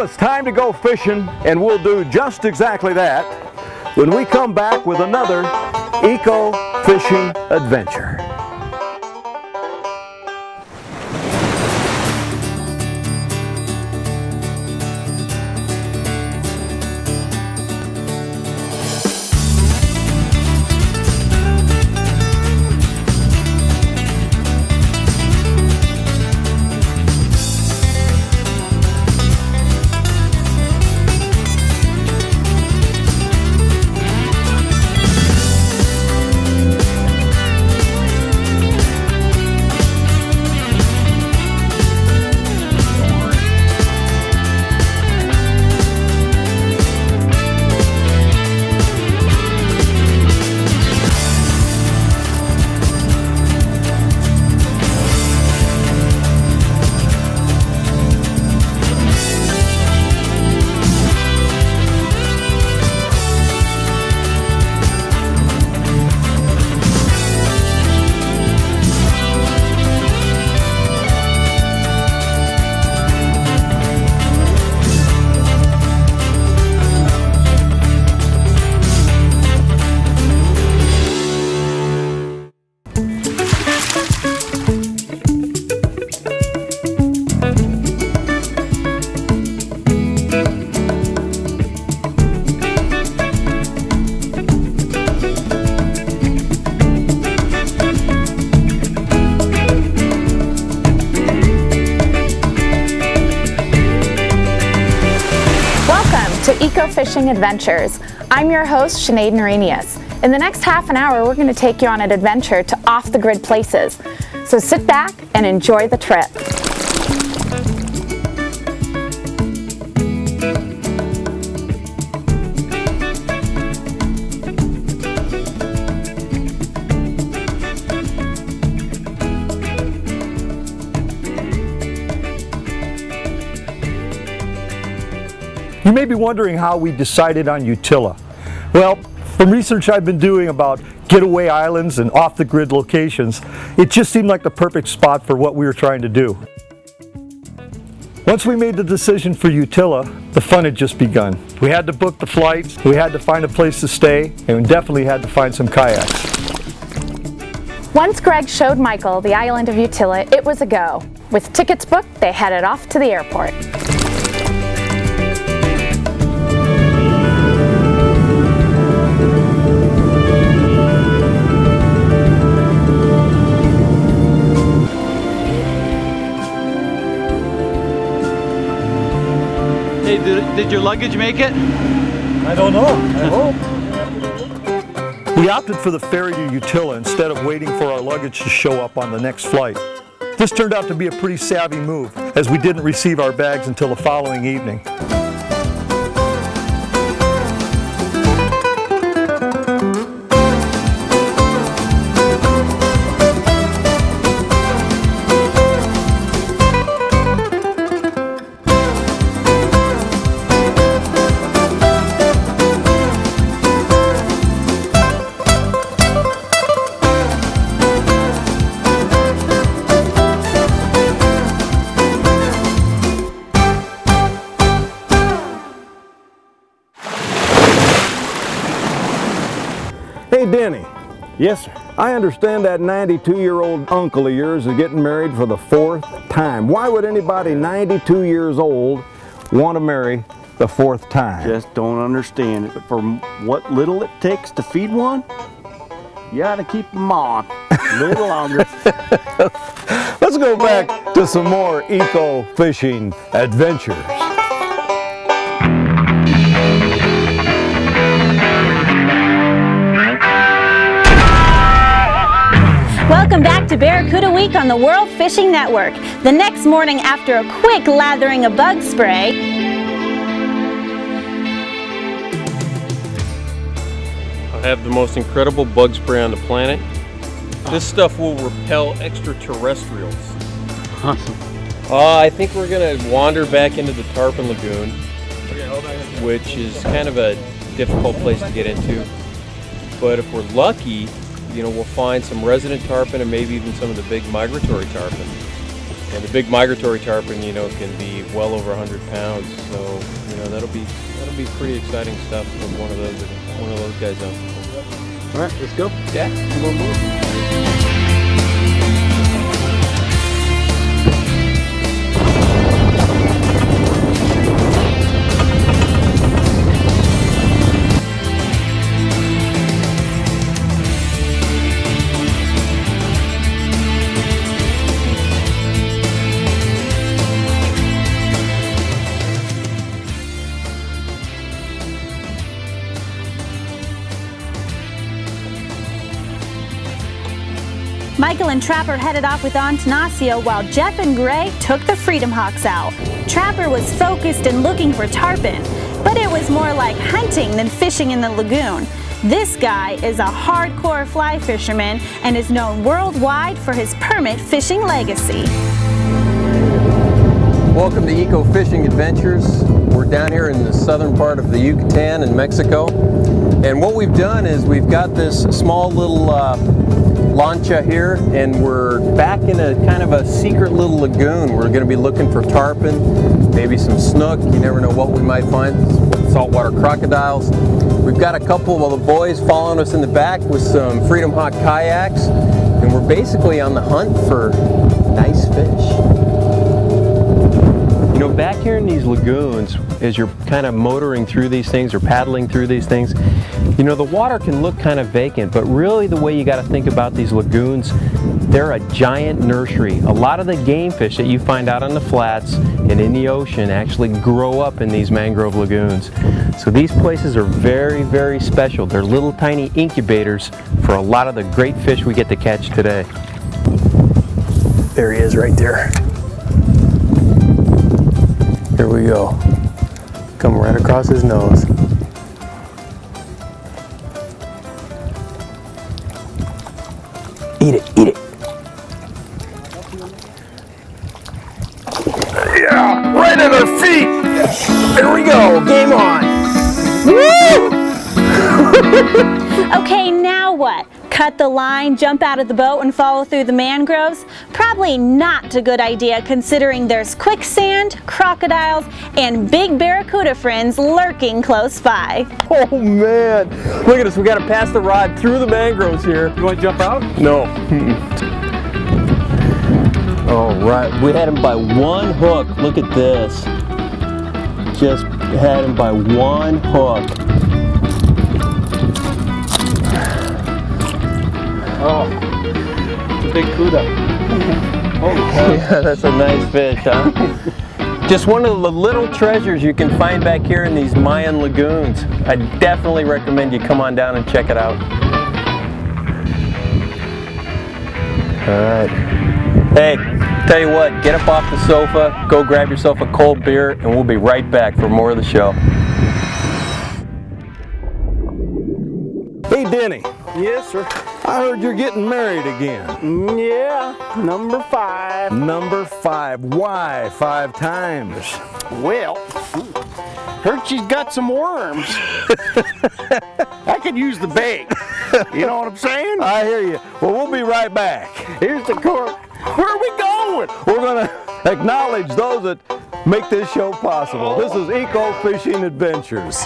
it's time to go fishing, and we'll do just exactly that when we come back with another eco fishing adventure. To Eco Fishing Adventures. I'm your host, Sinead Norenius. In the next half an hour, we're going to take you on an adventure to off-the-grid places. So sit back and enjoy the trip. You may be wondering how we decided on Utila. Well, from research I've been doing about getaway islands and off-the-grid locations, it just seemed like the perfect spot for what we were trying to do. Once we made the decision for Utila, the fun had just begun. We had to book the flights, we had to find a place to stay, and we definitely had to find some kayaks. Once Greg showed Michael the island of Utila, it was a go. With tickets booked, they headed off to the airport. Hey, did your luggage make it? I don't know. I hope. We opted for the ferry to Utila instead of waiting for our luggage to show up on the next flight. This turned out to be a pretty savvy move, as we didn't receive our bags until the following evening. Hey, Denny. Yes, sir. I understand that 92-year-old uncle of yours is getting married for the 4th time. Why would anybody 92 years old want to marry the 4th time? Just don't understand it. But for what little it takes to feed one, you gotta keep them on a little longer. Let's go back to some more eco fishing adventures. Welcome back to Barracuda Week on the World Fishing Network. The next morning, after a quick lathering of bug spray, I have the most incredible bug spray on the planet. This stuff will repel extraterrestrials. Awesome. I think we're gonna wander back into the Tarpon Lagoon, which is kind of a difficult place to get into. But if we're lucky, you know, we'll find some resident tarpon and maybe even some of the big migratory tarpon. And the big migratory tarpon, you know, can be well over 100 pounds. So, you know, that'll be pretty exciting stuff with one of those guys out. All right, let's go. Yeah, come on board. Michael and Trapper headed off with Antanasio while Jeff and Gray took the Freedom Hawks out. Trapper was focused and looking for tarpon, but it was more like hunting than fishing in the lagoon. This guy is a hardcore fly fisherman and is known worldwide for his permit fishing legacy. Welcome to Eco Fishing Adventures. We're down here in the southern part of the Yucatan in Mexico. And what we've done is we've got this small little lancha here, and we're back in a kind of a secret little lagoon. We're going to be looking for tarpon, maybe some snook. You never know what we might find. Saltwater crocodiles. We've got a couple of the boys following us in the back with some Freedom Hawk kayaks, and we're basically on the hunt for nice fish. You know, back here in these lagoons, as you're kind of motoring through these things or paddling through these things, you know, the water can look kind of vacant, but really the way you got to think about these lagoons, they're a giant nursery. A lot of the game fish that you find out on the flats and in the ocean actually grow up in these mangrove lagoons. So these places are very, very special. They're little tiny incubators for a lot of the great fish we get to catch today. There he is right there. Here we go. Come right across his nose. Eat it, eat it. Yeah, right at our feet. There we go, game on. Woo! Okay, now what? Cut the line, jump out of the boat, and follow through the mangroves? Probably not a good idea considering there's quicksand, crocodiles, and big barracuda friends lurking close by. Oh man, look at us, we gotta pass the rod through the mangroves here. You want to jump out? No. All right, we had him by one hook. Look at this. Just had him by one hook. Oh, it's a big cuda. Holy cow. Yeah, that's a nice fish, huh? Just one of the little treasures you can find back here in these Mayan lagoons. I definitely recommend you come on down and check it out. All right. Hey, tell you what, get up off the sofa, go grab yourself a cold beer, and we'll be right back for more of the show. Hey, Denny. Yes, sir. I heard you're getting married again. Yeah, number 5. Number 5. Why 5 times? Well, heard she's got some worms. I could use the bait. You know what I'm saying? I hear you. Well, we'll be right back. Here's the cork. Where are we going? We're going to acknowledge those that make this show possible. This is Eco Fishing Adventures.